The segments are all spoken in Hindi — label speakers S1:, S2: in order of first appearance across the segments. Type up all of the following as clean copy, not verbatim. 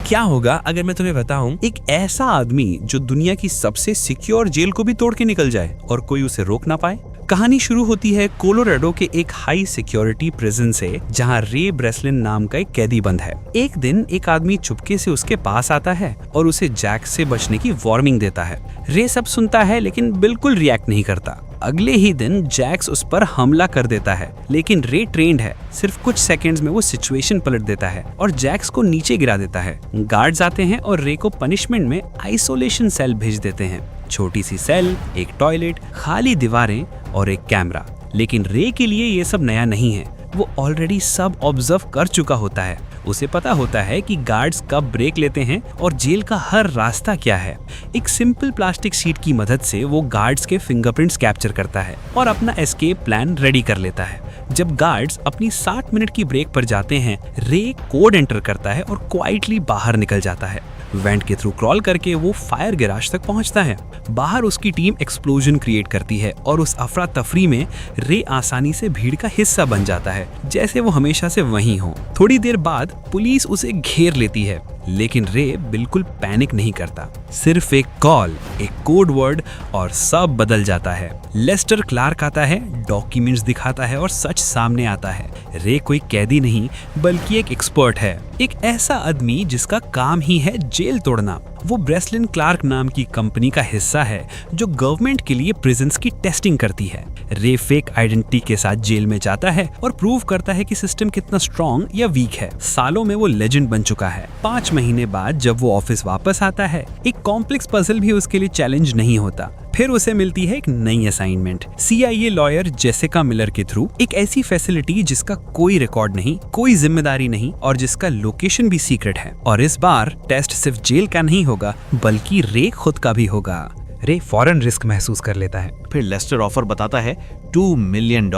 S1: क्या होगा अगर मैं तुम्हें बताऊं एक ऐसा आदमी जो दुनिया की सबसे सिक्योर जेल को भी तोड़ के निकल जाए और कोई उसे रोक ना पाए। कहानी शुरू होती है कोलोराडो के एक हाई सिक्योरिटी प्रिजन से, जहां रे ब्रेसलिन नाम का एक कैदी बंद है। एक दिन एक आदमी चुपके से उसके पास आता है और उसे जैक से बचने की वार्निंग देता है। रे सब सुनता है लेकिन बिल्कुल रिएक्ट नहीं करता। अगले ही दिन जैक्स उस पर हमला कर देता है, लेकिन रे ट्रेंड है, सिर्फ कुछ सेकंड्स में वो सिचुएशन पलट देता है और जैक्स को नीचे गिरा देता है। गार्ड्स आते हैं और रे को पनिशमेंट में आइसोलेशन सेल भेज देते हैं। छोटी सी सेल, एक टॉयलेट, खाली दीवारें और एक कैमरा। लेकिन रे के लिए ये सब नया नहीं है, वो ऑलरेडी सब ऑब्जर्व कर चुका होता है। उसे पता होता है कि गार्ड्स कब ब्रेक लेते हैं और जेल का हर रास्ता क्या है। एक सिंपल प्लास्टिक शीट की मदद से वो गार्ड्स के फिंगरप्रिंट्स कैप्चर करता है और अपना एस्केप प्लान रेडी कर लेता है। जब गार्ड्स अपनी 60 मिनट की ब्रेक पर जाते हैं, रे कोड एंटर करता है और क्वाइटली बाहर निकल जाता है। वेंट के थ्रू क्रॉल करके वो फायर गैराज तक पहुंचता है। बाहर उसकी टीम एक्सप्लोजन क्रिएट करती है और उस अफरा तफरी में रे आसानी से भीड़ का हिस्सा बन जाता है, जैसे वो हमेशा से वहीं हो। थोड़ी देर बाद पुलिस उसे घेर लेती है, लेकिन रे बिल्कुल पैनिक नहीं करता। सिर्फ एक कॉल, एक कोड वर्ड और सब बदल जाता है। लेस्टर क्लार्क आता है, डॉक्यूमेंट्स दिखाता है और सच सामने आता है। रे कोई कैदी नहीं बल्कि एक एक्सपर्ट है, एक ऐसा आदमी जिसका काम ही है जेल तोड़ना। वो ब्रेसलिन क्लार्क नाम की कंपनी का हिस्सा है जो गवर्नमेंट के लिए प्रिजन्स की टेस्टिंग करती है। रे फेक आइडेंटिटी के साथ जेल में जाता है और प्रूव करता है कि सिस्टम कितना स्ट्रॉन्ग या वीक है। सालों में वो लेजेंड बन चुका है। 5 महीने बाद जब वो ऑफिस वापस आता है, एक कॉम्प्लेक्स पजल भी उसके लिए चैलेंज नहीं होता। फिर उसे मिलती है एक नई assignment, CIA lawyer Jessica Miller के थ्रू, एक ऐसी फैसिलिटी जिसका कोई रिकॉर्ड नहीं, कोई जिम्मेदारी नहीं और जिसका लोकेशन भी सीक्रेट है। और इस बार टेस्ट सिर्फ जेल का नहीं होगा बल्कि रे खुद का भी होगा।
S2: रे फौरन रिस्क महसूस कर लेता है।
S3: फिर लेस्टर ऑफर बताता है $2 मिलियन।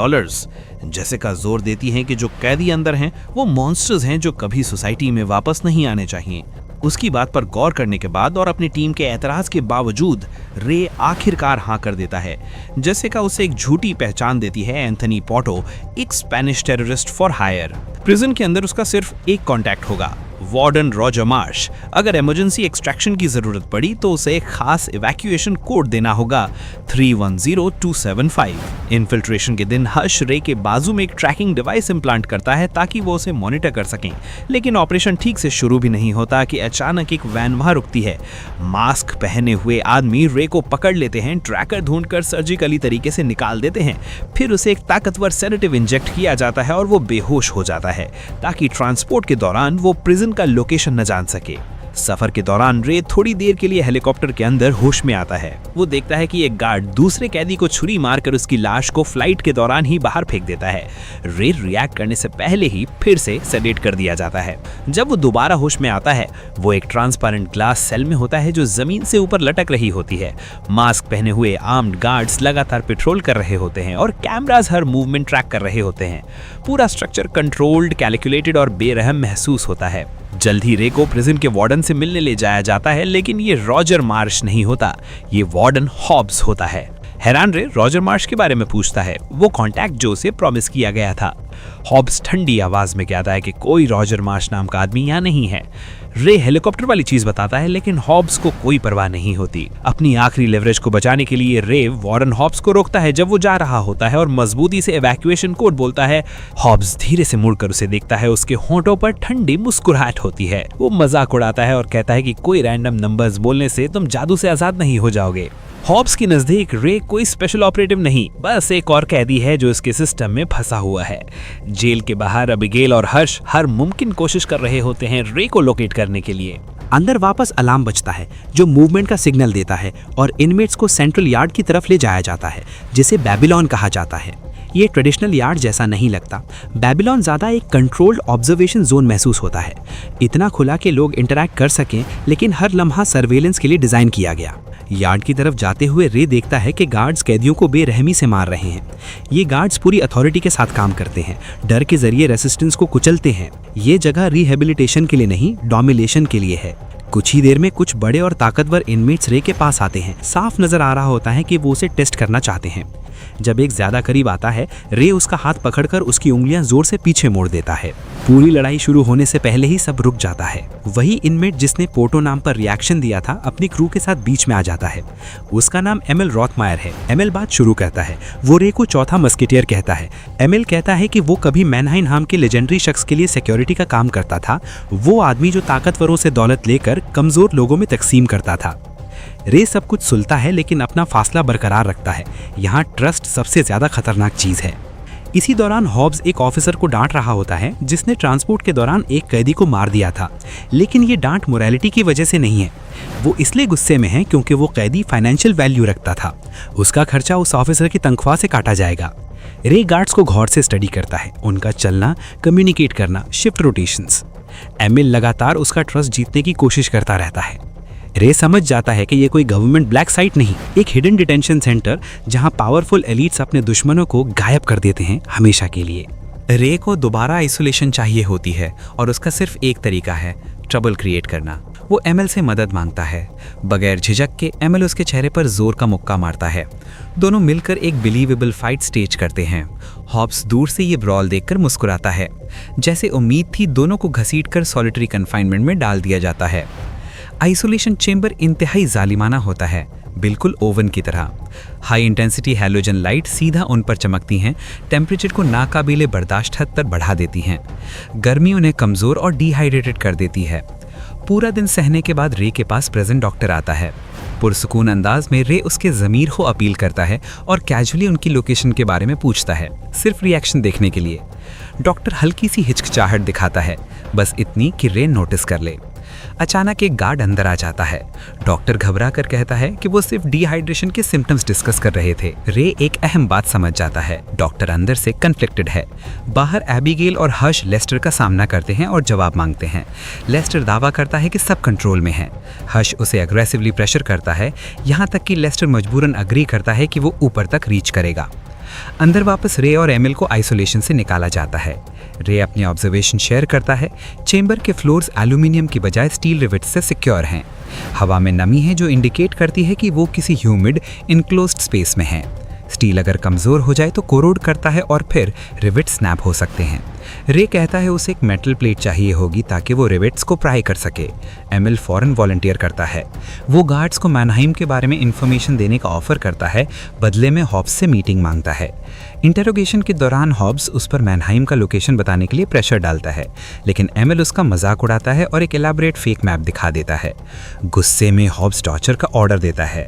S3: जेसिका जोर देती है कि जो कैदी अंदर हैं वो मॉन्स्टर्स हैं जो कभी सोसाइटी में वापस नहीं आने चाहिए। उसकी बात पर गौर करने के बाद और अपनी टीम के एतराज के बावजूद रे आखिरकार हाँ कर देता है। जेसिका उसे एक झूठी पहचान देती है, एंथनी पोटो, एक Spanish terrorist for hire. Prison के अंदर उसका सिर्फ एक कांटेक्ट होगा, वार्डन रॉजर मार्श। अगर इमरजेंसी एक्सट्रैक्शन की जरूरत पड़ी तो उसे एक खास इवैक्यूएशन कोड देना होगा, 310275। इन्फिल्ट्रेशन के दिन हर्ष रे के बाजू में एक ट्रैकिंग डिवाइस इम्प्लांट करता है ताकि वो उसे मॉनिटर कर सकें। लेकिन ऑपरेशन ठीक से शुरू भी नहीं होता कि अचानक एक वैन वहां रुकती है। मास्क पहने हुए आदमी रे को पकड़ लेते हैं, ट्रैकर ढूंढकर सर्जिकली तरीके से निकाल देते हैं। फिर उसे एक ताकतवर सेडेटिव इंजेक्ट किया जाता है और वो बेहोश हो जाता है ताकि ट्रांसपोर्ट के दौरान वो प्रिजन का लोकेशन न जान सके। सफर के दौरान रे थोड़ी देर के लिए हेलीकॉप्टर के अंदर होश में आता है। वो देखता है कि एक गार्ड दूसरे कैदी को छुरी मारकर उसकी लाश को फ्लाइट के दौरान ही बाहर फेंक देता है। रे रिएक्ट करने से पहले ही फिर से सेडेट कर दिया जाता है। जब वो दोबारा होश में आता है, वो एक ट्रांसपेरेंट ग्लास सेल में होता है जो जमीन से ऊपर लटक रही होती है। मास्क पहने हुए आर्म्ड गार्ड्स लगातार पेट्रोल कर रहे होते हैं और कैमरास हर मूवमेंट ट्रैक कर रहे होते हैं। पूरा स्ट्रक्चर कंट्रोल्ड, कैलकुलेटेड और बेरहम महसूस होता है। जल्द ही रे को प्रिजन के वार्डन से मिलने ले जाया जाता है, लेकिन ये रॉजर मार्श नहीं होता, ये वार्डन हॉब्स होता है। हैरान रे रॉजर मार्श के बारे में पूछता है, वो कांटेक्ट जो उसे प्रॉमिस किया गया था। हॉब्स ठंडी आवाज में कहता है कि कोई रॉजर मार्श नाम का आदमी यहाँ नहीं है। रे हेलीकॉप्टर वाली चीज बताता है, लेकिन हॉब्स को कोई परवाह नहीं होती। अपनी आखिरी लेवरेज को बचाने के लिए रे वॉरेन हॉब्स को रोकता है जब वो जा रहा होता है और मजबूती से इवैक्यूएशन कोड बोलता है। हॉब्स धीरे से मुड़कर उसे देखता है, उसके होंठों पर ठंडी मुस्कुराहट होती है। वो मजाक उड़ाता है और कहता है कि कोई रैंडम नंबर्स बोलने से तुम जादू से आजाद नहीं हो जाओगे। हॉब्स के नजदीक रे कोई स्पेशल ऑपरेटिव नहीं, बस एक और कैदी है जो इसके सिस्टम में फंसा हुआ है। जेल के बाहर अबिगेल और हर्ष हर मुमकिन कोशिश कर रहे होते हैं रे को लोकेट करने के लिए।
S4: अंदर वापस अलार्म बजता है जो मूवमेंट का सिग्नल देता है और इनमेट्स को सेंट्रल यार्ड की तरफ ले जाया जाता है, जिसे बेबीलोन कहा जाता है। ये ट्रेडिशनल यार्ड जैसा नहीं लगता। बेबीलोन ज़्यादा एक कंट्रोल्ड ऑब्जर्वेशन जोन महसूस होता है, इतना खुला कि लोग इंटरैक्ट कर सकें, लेकिन हर लम्हा सर्वेलेंस के लिए डिज़ाइन किया गया। यार्ड की तरफ जाते हुए रे देखता है कि गार्ड्स कैदियों को बेरहमी से मार रहे हैं। ये गार्ड्स पूरी अथॉरिटी के साथ काम करते हैं, डर के जरिए रेसिस्टेंस को कुचलते हैं। ये जगह रिहेबिलिटेशन के लिए नहीं, डोमिनेशन के लिए है। कुछ ही देर में कुछ बड़े और ताकतवर इनमेट्स रे के पास आते हैं। साफ नजर आ रहा होता है कि वो उसे टेस्ट करना चाहते हैं। जब एक ज्यादा करीब आता है, रे उसका हाथ पकड़कर उसकी उंगलियां जोर से पीछे मोड़ देता है। पूरी लड़ाई शुरू होने से पहले ही सब रुक जाता है। वही इनमेट जिसने पोर्टो नाम पर रिएक्शन दिया था अपनी क्रू के साथ बीच में आ जाता है। उसका नाम एमिल रॉथमायर है। एमिल बात शुरू करता है। वो रे को चौथा मस्केटियर कहता है। एमिल कहता है कि वो कभी मैनहाइन नाम के लेजेंडरी शख्स के लिए सिक्योरिटी का काम करता था, वो आदमी जो ताकतवरों से दौलत लेकर कमजोर लोगों में तकसीम करता था। रे सब कुछ सुनता है लेकिन अपना फासला बरकरार रखता है। यहाँ ट्रस्ट सबसे ज्यादा खतरनाक चीज है। इसी दौरान हॉब्स एक ऑफिसर को डांट रहा होता है जिसने ट्रांसपोर्ट के दौरान एक कैदी को मार दिया था, लेकिन ये डांट मोरालिटी की वजह से नहीं है। वो इसलिए गुस्से में है क्योंकि वो कैदी फाइनेंशियल वैल्यू रखता था। उसका खर्चा उस ऑफिसर की तनख्वाह से काटा जाएगा। रे गार्ड्स को गौर से स्टडी करता है, उनका चलना, कम्युनिकेट करना, शिफ्ट रोटेशंस। एमिल लगातार उसका ट्रस्ट जीतने की कोशिश करता रहता है। रे समझ जाता है कि ये कोई गवर्नमेंट ब्लैक साइट नहीं, एक हिडन डिटेंशन सेंटर जहां पावरफुल एलीट्स अपने दुश्मनों को गायब कर देते हैं हमेशा के लिए।
S1: रे को दोबारा आइसोलेशन चाहिए होती है और उसका सिर्फ एक तरीका है, ट्रबल क्रिएट करना। वो एमिल से मदद मांगता है। बगैर झिझक के एमिल उसके चेहरे पर जोर का मुक्का मारता है। दोनों मिलकर एक बिलीवेबल फाइट स्टेज करते हैं। हॉब्स दूर से ये ब्रॉल देखकर मुस्कुराता है। जैसे उम्मीद थी, दोनों को घसीटकर सॉलिटरी कन्फाइनमेंट में डाल दिया जाता है। आइसोलेशन चेंबर इंतहाई जालिमाना होता है, बिल्कुल ओवन की तरह। हाई इंटेंसिटी हैलोजन लाइट सीधा उन पर चमकती हैं, टेम्परेचर को नाकाबिले बर्दाश्त हद तक बढ़ा देती हैं। गर्मी उन्हें कमज़ोर और डिहाइड्रेटेड कर देती है। पूरा दिन सहने के बाद रे के पास प्रेजेंट डॉक्टर आता है। पुरसुकून अंदाज में रे उसके ज़मीर को अपील करता है और कैजुअली उनकी लोकेशन के बारे में पूछता है, सिर्फ रिएक्शन देखने के लिए। डॉक्टर हल्की सी हिचकिचाहट दिखाता है, बस इतनी कि रे नोटिस कर ले। अचानक एक गार्ड अंदर आ जाता है। डॉक्टर घबरा कर कहता है कि वो सिर्फ डिहाइड्रेशन के सिम्टम्स डिस्कस कर रहे थे। रे एक अहम बात समझ जाता है, डॉक्टर अंदर से कन्फ्लिक्टेड है। बाहर एबिगेल और हर्ष लेस्टर का सामना करते हैं और जवाब मांगते हैं। लेस्टर दावा करता है कि सब कंट्रोल में है। हर्ष उसे अग्रेसिवली प्रेशर करता है, यहाँ तक कि लेस्टर मजबूरन अग्री करता है कि वो ऊपर तक रीच करेगा। अंदर वापस रे और एमिल को आइसोलेशन से निकाला जाता है। रे अपनी ऑब्जर्वेशन शेयर करता है। चेंबर के फ्लोर्स एल्यूमिनियम की बजाय स्टील रिवेट्स से सिक्योर हैं। हवा में नमी है जो इंडिकेट करती है कि वो किसी ह्यूमिड इनक्लोज्ड स्पेस में है। स्टील अगर कमज़ोर हो जाए तो कोरोड करता है और फिर रिवेट स्नैप हो सकते हैं। रे कहता है उसे एक मेटल प्लेट चाहिए होगी ताकि वो रिवेट्स को प्राई कर सके। एमिल फौरन वॉलंटियर करता है। वो गार्ड्स को मैनहाइम के बारे में इंफॉर्मेशन देने का ऑफर करता है, बदले में हॉब्स से मीटिंग मांगता है। इंटरोगेशन के दौरान हॉब्स उस पर मैनहाइम का लोकेशन बताने के लिए प्रेशर डालता है, लेकिन एमिल उसका मजाक उड़ाता है और एक एलैबोरेट फेक मैप दिखा देता है। गुस्से में हॉब्स टॉर्चर का ऑर्डर देता है।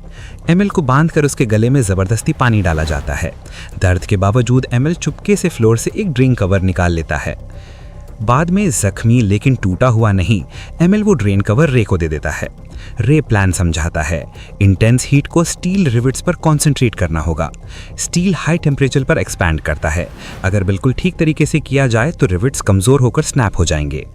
S1: एमिल को बांधकर उसके गले में ज़बरदस्ती पानी डाला जाता है। दर्द के बावजूद एमिल चुपके से फ्लोर से एक ड्रिंक कवर निकाल लेता है। बाद में जख्मी लेकिन टूटा हुआ नहीं, एमिल वो ड्रेन कवर रे को दे देता है। रे प्लान समझाता है। इंटेंस हीट को स्टील रिवेट्स पर कंसंट्रेट करना होगा। स्टील हाई टेम्परेचर पर एक्सपैंड करता है। अगर बिल्कुल ठीक तरीके से किया जाए तो रिवेट्स कमज़ोर होकर स्नैप हो जाएंगे।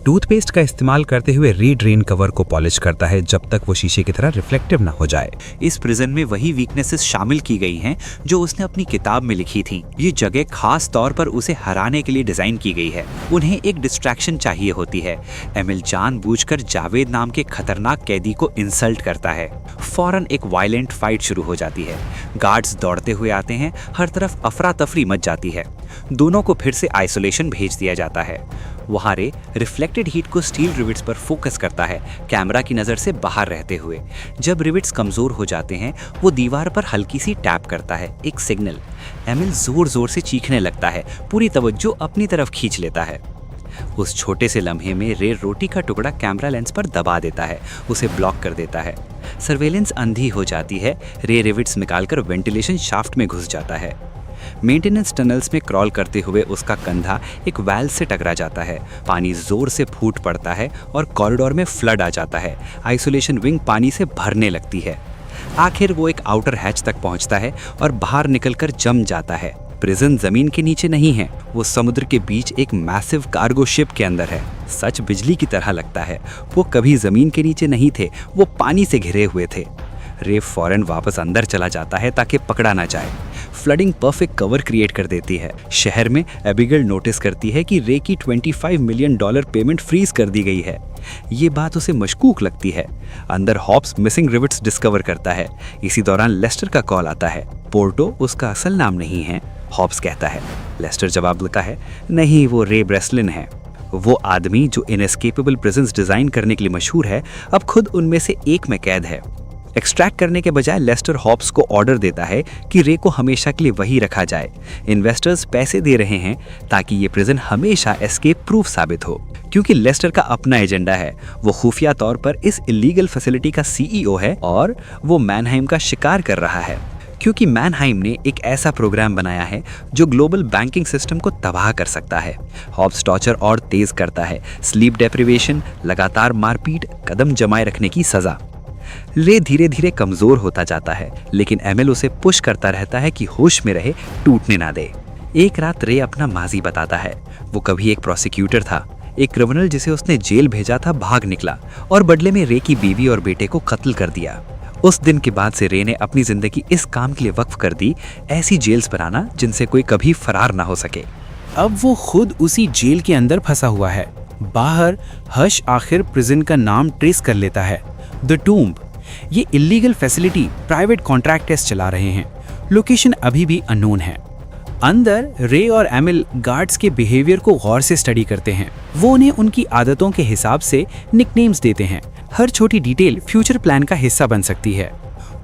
S1: टूथपेस्ट का इस्तेमाल करते हुए रे ड्रेन कवर को पॉलिश करता है जब तक वो शीशे की तरह रिफ्लेक्टिव ना हो जाए। इस प्रिजन में वही वीकनेसेस शामिल की गई हैं जो उसने अपनी किताब में लिखी थी। ये जगह खास तौर पर उसे हराने के लिए डिजाइन की गई है। उन्हें एक डिस्ट्रैक्शन चाहिए होती है। एमिल जानबूझकर जावेद नाम के खतरनाक कैदी को इंसल्ट करता है। फौरन एक वायलेंट फाइट शुरू हो जाती है। गार्ड्स दौड़ते हुए आते हैं, हर तरफ अफरा तफरी मच जाती है। दोनों को फिर से आइसोलेशन भेज दिया जाता है। वहाँ रे रिफ्लेक्टेड हीट को स्टील रिवेट्स पर फोकस करता है, कैमरा की नज़र से बाहर रहते हुए। जब रिवेट्स कमज़ोर हो जाते हैं, वो दीवार पर हल्की सी टैप करता है, एक सिग्नल। एमिल जोर जोर से चीखने लगता है, पूरी तवज्जो अपनी तरफ खींच लेता है। उस छोटे से लम्हे में रे रोटी का टुकड़ा कैमरा लेंस पर दबा देता है, उसे ब्लॉक कर देता है। सर्वेलेंस अंधी हो जाती है। रे रिवेट्स निकालकर वेंटिलेशन शाफ्ट में घुस जाता है। मेंटेनेंस टनल्स में क्रॉल करते हुए उसका कंधा एक वाल्व से टकरा जाता है। पानी जोर से फूट पड़ता है और कॉरिडोर में फ्लड आ जाता है। आइसोलेशन विंग पानी से भरने लगती है। आखिर वो एक आउटर हैच तक पहुंचता है और बाहर निकलकर जम जाता है। प्रिजन जमीन के नीचे नहीं है, वो समुद्र के बीच एक मैसिव कार्गो शिप के अंदर है। सच बिजली की तरह लगता है। वो कभी जमीन के नीचे नहीं थे, वो पानी से घिरे हुए थे। रे फौरन वापस अंदर चला जाता है ताकि पकड़ा ना जाए। फ्लडिंग परफेक्ट कवर क्रिएट कर देती है। शहर में एबिगेल नोटिस करती है कि रे की $25 मिलियन पेमेंट फ्रीज कर दी गई है। ये बात उसे मशकूक लगती है। अंदर हॉब्स मिसिंग रिविट्स डिस्कवर करता है। इसी दौरान लेस्टर का कॉल आता है। पोर्टो उसका असल नाम नहीं है, हॉब्स कहता है। लेस्टर जवाब देता है, नहीं, वो रे ब्रेसलिन है। वो आदमी जो इनएस्केपेबल प्रिजन्स डिजाइन करने के लिए मशहूर है, अब खुद उनमें से एक में कैद है। एक्सट्रैक्ट करने के बजाय लेस्टर हॉब्स को ऑर्डर देता है कि रे को हमेशा के लिए वही रखा जाए। इन्वेस्टर्स पैसे दे रहे हैं ताकि ये प्रिजन हमेशा एस्केप प्रूफ साबित हो। क्योंकि लेस्टर का अपना एजेंडा है, वो खुफिया तौर पर इस इलीगल फैसिलिटी का सीईओ है और वो मैनहाइम का शिकार कर रहा है। क्योंकि मैनहाइम ने एक ऐसा प्रोग्राम बनाया है जो ग्लोबल बैंकिंग सिस्टम को तबाह कर सकता है। हॉब्स टॉर्चर और तेज करता है, स्लीप डेप्रिवेशन, लगातार मारपीट, कदम जमाए रखने की सजा। रे धीरे धीरे कमजोर होता जाता है, लेकिन एमिल उसे पुश करता रहता है कि होश में रहे, टूटने ना दे। एक रात रे अपना माजी बताता है। वो कभी एक प्रोसिक्यूटर था। एक क्रिमिनल जिसे उसने जेल भेजा था भाग निकला और बदले में रे की बीवी और बेटे को कत्ल कर दिया। उस दिन के बाद से रे ने अपनी जिंदगी इस काम के लिए वक्फ कर दी, ऐसी जेल्स बनाना जिनसे कोई कभी फरार ना हो सके।
S5: अब वो खुद उसी जेल के अंदर फंसा हुआ है। बाहर हश आखिर प्रिजन का नाम ट्रेस कर लेता है, द टूम्ब। ये illegal facility private contract test चला रहे हैं। लोकेशन अभी भी अननोन है। अंदर रे और एमिल गार्ड्स के बिहेवियर को गौर से स्टडी करते हैं। वो उन्हें उनकी आदतों के हिसाब से निकनेम्स देते हैं। हर छोटी डिटेल फ्यूचर प्लान का हिस्सा बन सकती है।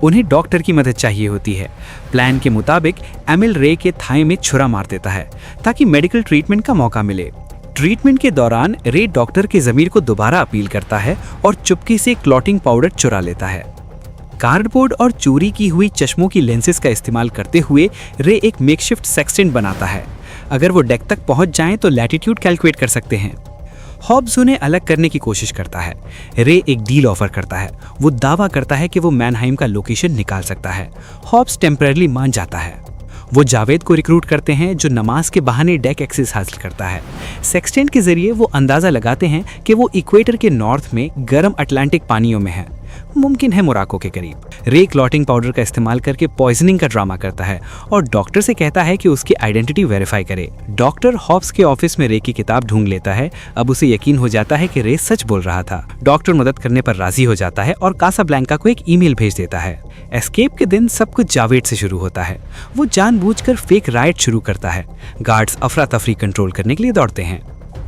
S5: उन्हें डॉक्टर की मदद चाहिए होती है। प्लान के मुताबिक एमिल रे के थाई में छुरा मार देता है ताकि मेडिकल ट्रीटमेंट का मौका मिले। ट्रीटमेंट के दौरान रे डॉक्टर के ज़मीर को दोबारा अपील करता है और चुपके से क्लॉटिंग पाउडर चुरा लेता है। कार्डबोर्ड और चोरी की हुई चश्मों की लेंसेज का इस्तेमाल करते हुए रे एक मेकशिफ्ट सेक्सटेंट बनाता है। अगर वो डेक तक पहुंच जाएं तो लैटिट्यूड कैलकुलेट कर सकते हैं। हॉब्स उन्हें अलग करने की कोशिश करता है। रे एक डील ऑफर करता है। वो दावा करता है कि वो मैनहाइम का लोकेशन निकाल सकता है। हॉब्स टेम्परेरी मान जाता है। वो जावेद को रिक्रूट करते हैं जो नमाज के बहाने डेक एक्सेस हासिल करता है। सेक्सटेंट के जरिए वो अंदाजा लगाते हैं कि वो इक्वेटर के नॉर्थ में गर्म अटलांटिक पानियों में है, मुमकिन है मोराको के करीब। रे क्लॉटिंग पाउडर का इस्तेमाल करके पॉइजनिंग का ड्रामा करता है और डॉक्टर से कहता है कि उसकी आइडेंटिटी वेरीफाई करे। डॉक्टर हॉब्स के ऑफिस में रे की किताब ढूंढ लेता है। अब उसे यकीन हो जाता है कि रे सच बोल रहा था। डॉक्टर मदद करने पर राजी हो जाता है और कासाब्लैंका को एक ईमेल भेज देता है। एस्केप के दिन सब कुछ जावेद से शुरू होता है। वो जानबूझकर फेक राइड शुरू करता है। गार्ड्स अफरा तफरी कंट्रोल करने के लिए दौड़ते हैं।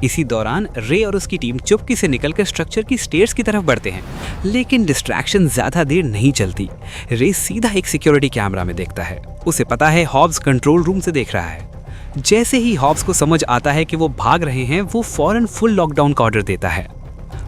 S5: इसी दौरान रे और उसकी टीम चुपके से निकलकर स्ट्रक्चर की स्टेयर्स की तरफ बढ़ते हैं, लेकिन डिस्ट्रैक्शन ज्यादा देर नहीं चलती। रे सीधा एक सिक्योरिटी कैमरा में देखता है। उसे पता है हॉब्स कंट्रोल रूम से देख रहा है। जैसे ही हॉब्स को समझ आता है कि वो भाग रहे हैं, वो फौरन फुल लॉकडाउन का ऑर्डर देता है।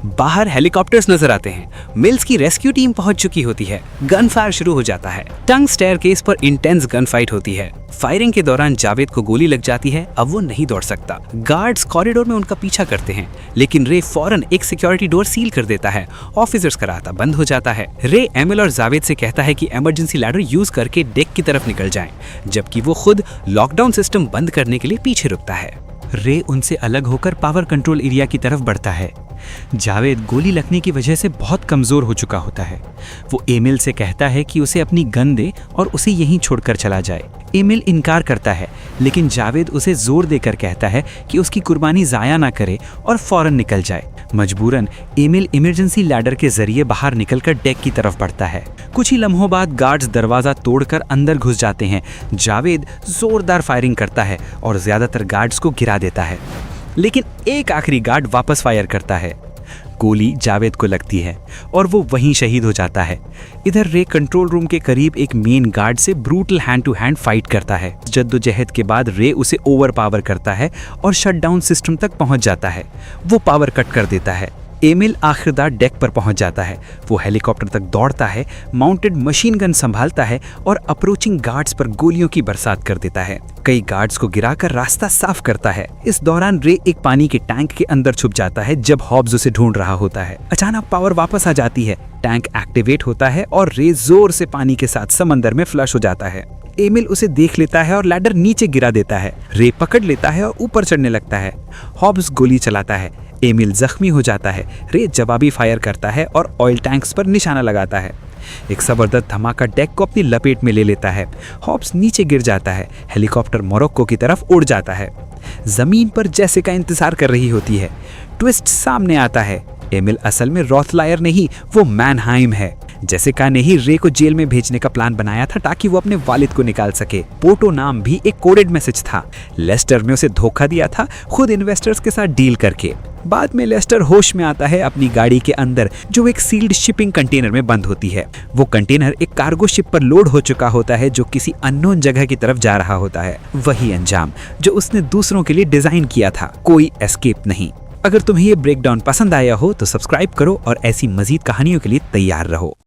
S5: बाहर हेलीकॉप्टर्स नजर आते हैं। मिल्स की रेस्क्यू टीम पहुंच चुकी होती है। गन फायर शुरू हो जाता है। टंग स्टेयरकेस पर इंटेंस गन फाइट होती है। फायरिंग के दौरान जावेद को गोली लग जाती है। अब वो नहीं दौड़ सकता। गार्ड्स कॉरिडोर में उनका पीछा करते हैं, लेकिन रे फौरन एक सिक्योरिटी डोर सील कर देता है। ऑफिसर्स का रास्ता बंद हो जाता है। रे एमिल और जावेद से कहता है कि इमरजेंसी लैडर यूज करके डेक की तरफ निकल जाएं, जबकि वो खुद लॉकडाउन सिस्टम बंद करने के लिए पीछे रुकता है। रे उनसे अलग होकर पावर कंट्रोल एरिया की तरफ बढ़ता है। जावेद गोली लगने की वजह से बहुत कमजोर हो चुका होता है। वो एमिल से कहता है कि उसे अपनी गन दे और उसे यहीं छोड़कर चला जाए। एमिल इनकार करता है, लेकिन जावेद उसे जोर देकर कहता है कि उसकी कुर्बानी जाया ना करे और फौरन निकल जाए। मजबूरन एमिल इमरजेंसी लैडर के जरिए बाहर निकलकर डेक की तरफ बढ़ता है। कुछ ही लम्हों बाद गार्ड्स दरवाजा तोड़कर अंदर घुस जाते हैं। जावेद जोरदार फायरिंग करता है और ज्यादातर गार्ड्स को गिरा देता है, लेकिन एक आखिरी गार्ड वापस फायर करता है। गोली जावेद को लगती है और वो वहीं शहीद हो जाता है। इधर रे कंट्रोल रूम के करीब एक मेन गार्ड से brutal hand to hand fight करता है। जद्दोजहद के बाद रे उसे ओवर पावर करता है और शटडाउन सिस्टम तक पहुंच जाता है। वो पावर कट कर देता है। एमिल आखिरदार डेक पर पहुंच जाता है। वो हेलीकॉप्टर तक दौड़ता है, माउंटेड मशीन गन संभालता है और अप्रोचिंग गार्ड्स पर गोलियों की बरसात कर देता है। कई गार्ड्स को गिराकर रास्ता साफ करता है। इस दौरान रे एक पानी के टैंक के अंदर छुप जाता है जब हॉब्स उसे ढूंढ रहा होता है। अचानक पावर वापस आ जाती है। टैंक एक्टिवेट होता है और रे जोर से पानी के साथ समंदर में फ्लश हो जाता है। एमिल उसे देख लेता है और लैडर नीचे गिरा देता है। रे पकड़ लेता है और ऊपर चढ़ने लगता है। हॉब्स गोली चलाता है। एमिल जख्मी हो जाता है। रे जवाबी फायर करता है और ऑयल टैंक्स पर निशाना लगाता है। एक जबरदस्त धमाका डेक को अपनी लपेट में ले लेता है। हॉब्स नीचे गिर जाता है। हेलीकॉप्टर मोरक्को की तरफ उड़ जाता है। जमीन पर जैसिका इंतजार कर रही होती है। ट्विस्ट सामने आता है।
S4: एमिल असल में रॉथलायर नहीं, वो मैनहाइम है। जेसिका ने ही रे को जेल में भेजने का प्लान बनाया था ताकि वो अपने वालिद को निकाल सके। पोर्टो नाम भी एक कोडेड मैसेज था। लेस्टर ने उसे धोखा दिया था, खुद इन्वेस्टर्स के साथ डील करके। बाद में लेस्टर होश में आता है अपनी गाड़ी के अंदर, जो एक सील्ड शिपिंग कंटेनर में बंद होती है। वो कंटेनर एक कार्गो शिप पर लोड हो चुका होता है जो किसी अननोन जगह की तरफ जा रहा होता है। वही अंजाम जो उसने दूसरों के लिए डिजाइन किया था, कोई एस्केप नहीं। अगर तुम्हें ये ब्रेकडाउन पसंद आया हो तो सब्सक्राइब करो और ऐसी मजीद कहानियों के लिए तैयार रहो।